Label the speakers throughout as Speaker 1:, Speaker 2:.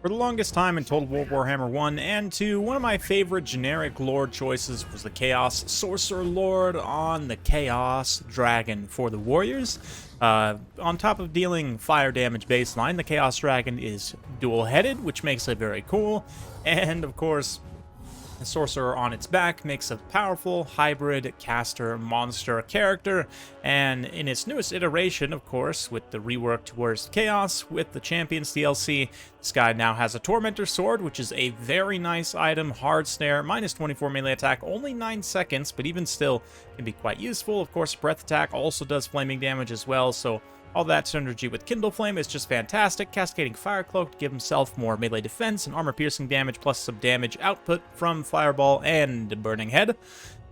Speaker 1: For the longest time in Total War Warhammer 1 and 2, one of my favorite generic lord choices was the Chaos Sorcerer Lord on the Chaos Dragon for the Warriors. On top of dealing fire damage baseline, the Chaos Dragon is dual-headed, which makes it very cool, and of course, the Sorcerer on its back makes a powerful hybrid caster monster character, and in its newest iteration, of course, with the rework towards Chaos, with the Champions DLC, this guy now has a Tormentor Sword, which is a very nice item, hard snare, minus 24 melee attack, only 9 seconds, but even still can be quite useful. Of course, Breath Attack also does flaming damage as well, so all that synergy with Kindle Flame is just fantastic. Cascading Fire Cloak to give himself more melee defense and armor-piercing damage, plus some damage output from Fireball and Burning Head.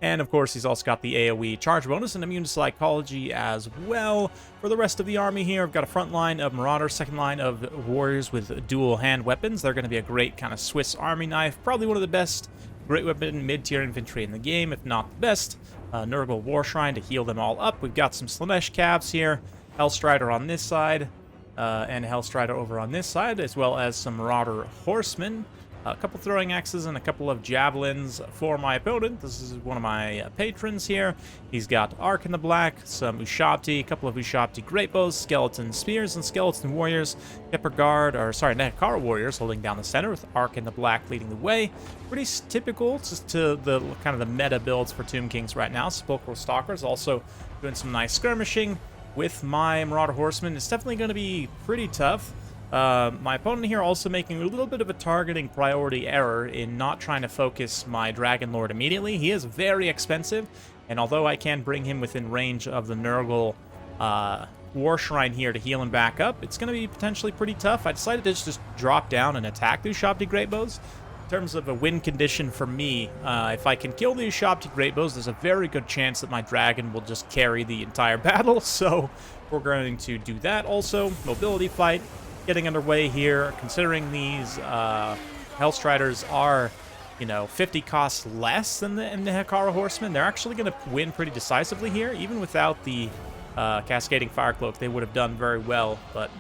Speaker 1: And of course, he's also got the AoE charge bonus and immune to psychology as well. For the rest of the army here, I've got a front line of Marauders, second line of Warriors with dual hand weapons. They're going to be a great kind of Swiss Army knife, probably one of the best great weapon mid-tier infantry in the game, if not the best. Nurgle War Shrine to heal them all up. We've got some Slanesh Calves here. Hellstrider on this side, and Hellstrider over on this side, as well as some Marauder Horsemen, a couple throwing axes, and a couple of javelins for my opponent. This is one of my patrons here. He's got Arc in the Black, some Ushabti, a couple of Ushabti Greatbows, Skeleton Spears, and Skeleton Warriors, Nekakara Warriors holding down the center with Arc in the Black leading the way. Pretty typical, just to the kind of the meta builds for Tomb Kings right now. Sepulchral Stalkers also doing some nice skirmishing with my Marauder Horseman. It's definitely going to be pretty tough. My opponent here also making a little bit of a targeting priority error in not trying to focus my Dragon Lord immediately. He is very expensive, and although I can bring him within range of the Nurgle War Shrine here to heal him back up, it's going to be potentially pretty tough. I decided to just drop down and attack the Ushabti Greatbows. In terms of a win condition for me, if I can kill the Ushabti Greatbows, there's a very good chance that my dragon will just carry the entire battle, so we're going to do that. Also, mobility fight getting underway here, considering these Hellstriders are, 50 costs less than the Nekakara Horsemen. They're actually going to win pretty decisively here, even without the Cascading Fire Cloak. They would have done very well, but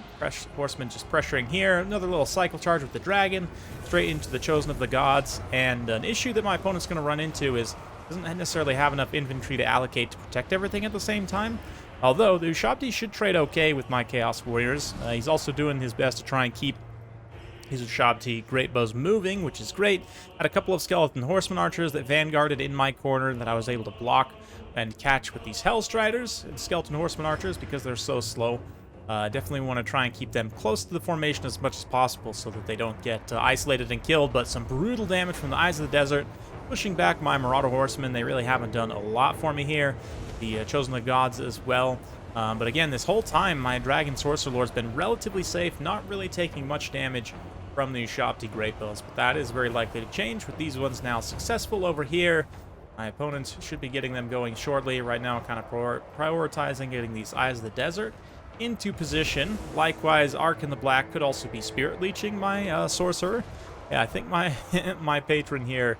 Speaker 1: Horseman just pressuring here. Another little cycle charge with the dragon, straight into the Chosen of the Gods. And an issue that my opponent's going to run into is doesn't necessarily have enough infantry to allocate to protect everything at the same time. Although the Ushabti should trade okay with my Chaos Warriors. He's also doing his best to try and keep his Ushabti Greatbows moving, which is great. Had a couple of Skeleton Horseman Archers that vanguarded in my corner that I was able to block and catch with these Hellstriders and Skeleton Horseman Archers because they're so slow. Definitely want to try and keep them close to the formation as much as possible so that they don't get isolated and killed, but some brutal damage from the Eyes of the Desert, pushing back my Marauder Horsemen. They really haven't done a lot for me here. The Chosen of the Gods as well. But again, this whole time, my Dragon Sorcerer Lord's been relatively safe, not really taking much damage from the Ushabti Greatbows, but that is very likely to change with these ones now successful over here. My opponents should be getting them going shortly. Right now, kind of prioritizing getting these Eyes of the Desert into position. Likewise, Arc in the Black could also be Spirit Leeching my Sorcerer. Yeah, I think my my patron here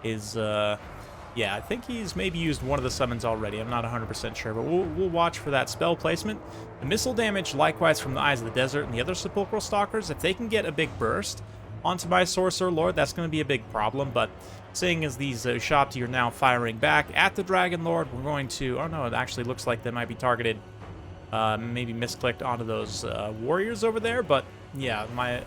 Speaker 1: is, yeah, I think he's maybe used one of the summons already. I'm not 100% sure, but we'll watch for that spell placement. The missile damage, likewise, from the Eyes of the Desert and the other Sepulchral Stalkers, if they can get a big burst onto my Sorcerer Lord, that's going to be a big problem, but seeing as these Ushabti are now firing back at the Dragon Lord, we're going to... Oh no, it actually looks like they might be targeted, maybe misclicked onto those warriors over there, but yeah, my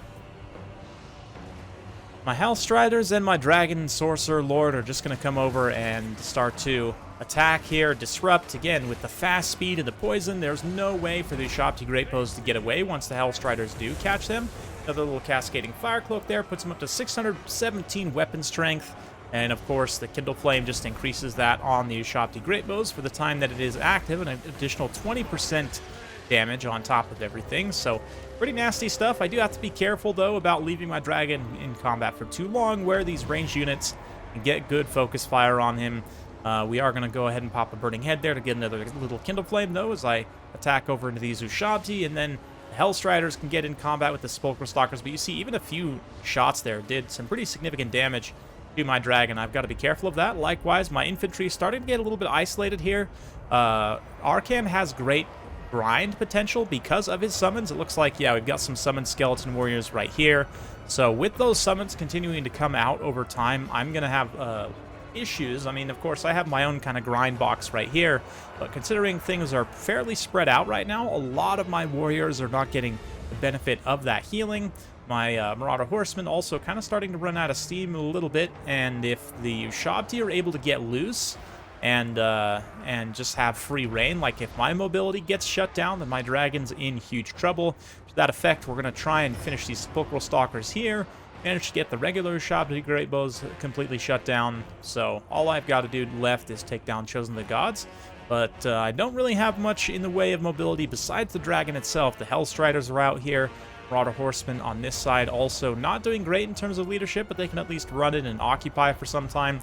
Speaker 1: Hellstriders and my Dragon Sorcerer Lord are just going to come over and start to attack here, disrupt. Again, with the fast speed and the poison, there's no way for the Ushabti Greatbows to get away once the Hellstriders do catch them. Another little Cascading Fire Cloak there puts them up to 617 weapon strength. And of course, the Kindle Flame just increases that on the Ushabti Greatbows for the time that it is active, an additional 20% damage on top of everything. So pretty nasty stuff. I do have to be careful, though, about leaving my dragon in combat for too long, where these ranged units can get good focus fire on him. We are going to go ahead and pop a Burning Head there to get another little Kindle Flame, though, as I attack over into these Ushabti, and then the Hellstriders can get in combat with the Sepulchral Stalkers. But you see, even a few shots there did some pretty significant damage to my dragon. I've got to be careful of that. Likewise, my infantry starting to get a little bit isolated here. Arcan has great grind potential because of his summons. It looks like, yeah, we've got some summoned skeleton warriors right here. So with those summons continuing to come out over time, I'm going to have issues. I mean, of course, I have my own kind of grind box right here, but considering things are fairly spread out right now, a lot of my warriors are not getting the benefit of that healing. My Marauder Horsemen also kind of starting to run out of steam a little bit, and if the Ushabti are able to get loose and just have free reign, like if my mobility gets shut down, then my dragon's in huge trouble. To that effect, we're going to try and finish these Sepulchral Stalkers here, manage to get the regular Ushabti Great Bows completely shut down, so all I've got to do left is take down Chosen of the Gods. But I don't really have much in the way of mobility besides the dragon itself. The Hellstriders are out here. Marauder Horsemen on this side also not doing great in terms of leadership, but they can at least run it and occupy for some time.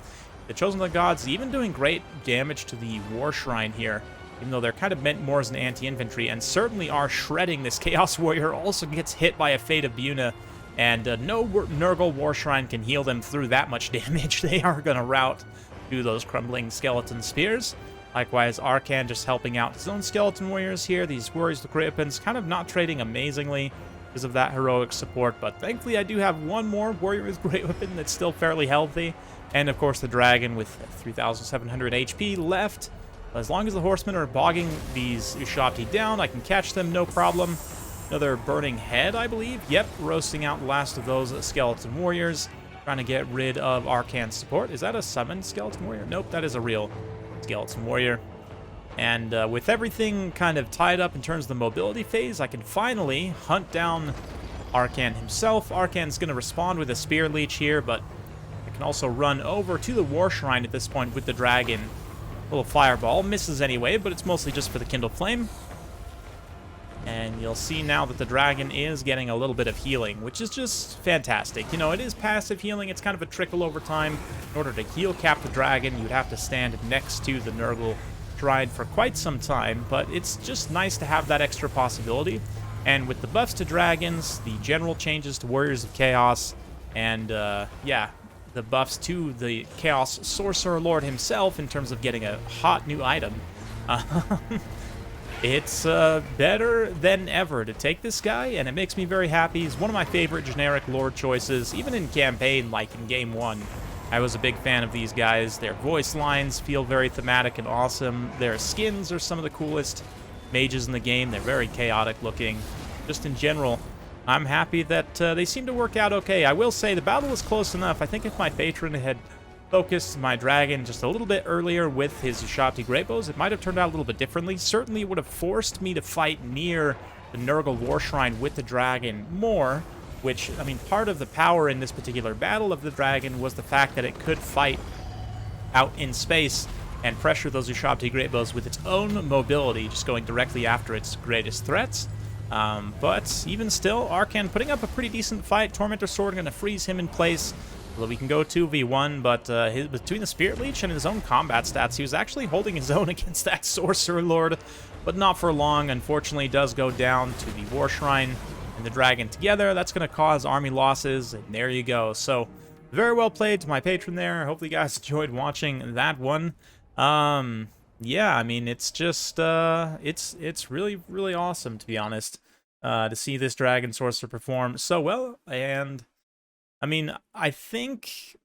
Speaker 1: The Chosen of the Gods even doing great damage to the War Shrine here, even though they're kind of meant more as an anti-infantry, and certainly are shredding. This Chaos Warrior also gets hit by a Fate of Buna, and no Nurgle War Shrine can heal them through that much damage. They are going to rout through those crumbling skeleton spears. Likewise, Arcan just helping out his own skeleton warriors here. These Warriors with Great Weapons kind of not trading amazingly because of that heroic support, but thankfully I do have one more Warrior with Great Weapon that's still fairly healthy, and of course the Dragon with 3,700 HP left. As long as the Horsemen are bogging these Ushabti down, I can catch them no problem. Another Burning Head, I believe. Yep, roasting out the last of those Skeleton Warriors, trying to get rid of Arcan's support. Is that a summoned Skeleton Warrior? Nope, that is a real Skeleton Warrior. And with everything kind of tied up in terms of the mobility phase, I can finally hunt down Arcan himself. Arcan's going to respond with a Spear Leech here, but I can also run over to the War Shrine at this point with the Dragon. A little Fireball. Misses anyway, but it's mostly just for the Kindle Flame. And you'll see now that the Dragon is getting a little bit of healing, which is just fantastic. You know, it is passive healing. It's kind of a trickle over time. In order to heal cap the Dragon, you'd have to stand next to the Nurgle Shrine for quite some time, but it's just nice to have that extra possibility. And with the buffs to dragons, the general changes to Warriors of Chaos, and yeah, the buffs to the Chaos Sorcerer Lord himself in terms of getting a hot new item, it's better than ever to take this guy, and it makes me very happy. He's one of my favorite generic Lord choices, even in campaign, like in Game 1. I was a big fan of these guys. Their voice lines feel very thematic and awesome. Their skins are some of the coolest mages in the game. They're very chaotic looking. Just in general, I'm happy that they seem to work out okay. I will say the battle was close enough. I think if my patron had focused my dragon just a little bit earlier with his Ushabti Great Bows, it might have turned out a little bit differently. Certainly would have forced me to fight near the Nurgle War Shrine with the dragon more, which, I mean, part of the power in this particular battle of the dragon was the fact that it could fight out in space and pressure those Ushabti Great Bows with its own mobility, just going directly after its greatest threats. But even still, Arcan putting up a pretty decent fight. Tormentor Sword going to freeze him in place. Although we can go 2v1, but between the Spirit Leech and his own combat stats, he was actually holding his own against that Sorcerer Lord, but not for long. Unfortunately, he does go down to the War Shrine and the Dragon together. That's going to cause army losses, and there you go. So, very well played to my patron there. Hopefully you guys enjoyed watching that one. Yeah, I mean, it's just, it's really, really awesome, to be honest, to see this Dragon Sorcerer perform so well. And I mean, I think,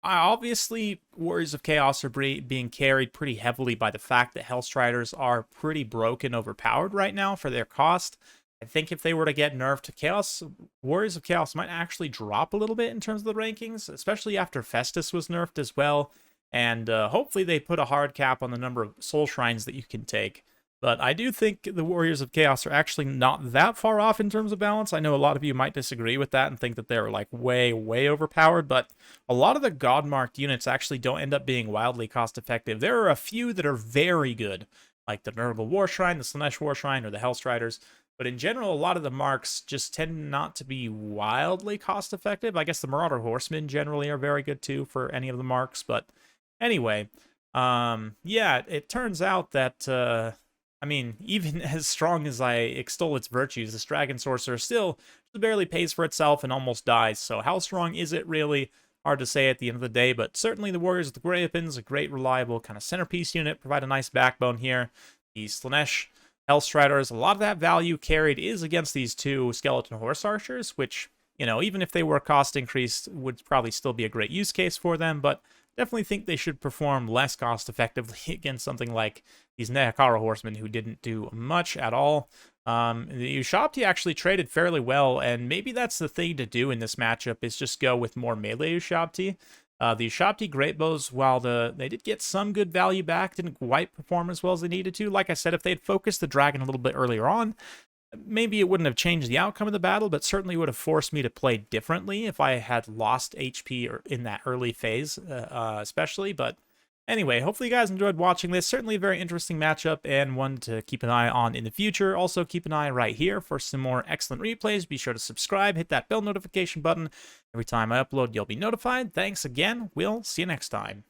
Speaker 1: obviously, Warriors of Chaos are being carried pretty heavily by the fact that Hellstriders are pretty broken, overpowered right now for their cost. I think if they were to get nerfed, Warriors of Chaos might actually drop a little bit in terms of the rankings, especially after Festus was nerfed as well. And hopefully they put a hard cap on the number of Soul Shrines that you can take. But I do think the Warriors of Chaos are actually not that far off in terms of balance. I know a lot of you might disagree with that and think that they're like way, way overpowered, but a lot of the God-marked units actually don't end up being wildly cost-effective. There are a few that are very good, like the Nurgle War Shrine, the Slaanesh War Shrine, or the Hellstriders. But in general, a lot of the marks just tend not to be wildly cost-effective. I guess the Marauder Horsemen generally are very good too for any of the marks. But anyway, yeah, it turns out that I mean, even as strong as I extol its virtues, this Dragon Sorcerer still barely pays for itself and almost dies. So how strong is it really? Hard to say at the end of the day, but certainly the Warriors of the Grey Weapons, a great, reliable kind of centerpiece unit, provide a nice backbone here. The Slaanesh Hellstriders, a lot of that value carried is against these two Skeleton Horse Archers, which, you know, even if they were cost increased, would probably still be a great use case for them, but definitely think they should perform less cost effectively against something like these Nehekara Horsemen who didn't do much at all. The Ushabti actually traded fairly well, and maybe that's the thing to do in this matchup, is just go with more melee Ushabti. The Ushabti Greatbows, while they did get some good value back, didn't quite perform as well as they needed to. Like I said, if they'd focused the dragon a little bit earlier on, maybe it wouldn't have changed the outcome of the battle, but certainly would have forced me to play differently if I had lost HP or in that early phase, especially. But anyway, hopefully you guys enjoyed watching this. Certainly a very interesting matchup and one to keep an eye on in the future. Also, keep an eye right here for some more excellent replays. Be sure to subscribe, hit that bell notification button. Every time I upload, you'll be notified. Thanks again. We'll see you next time.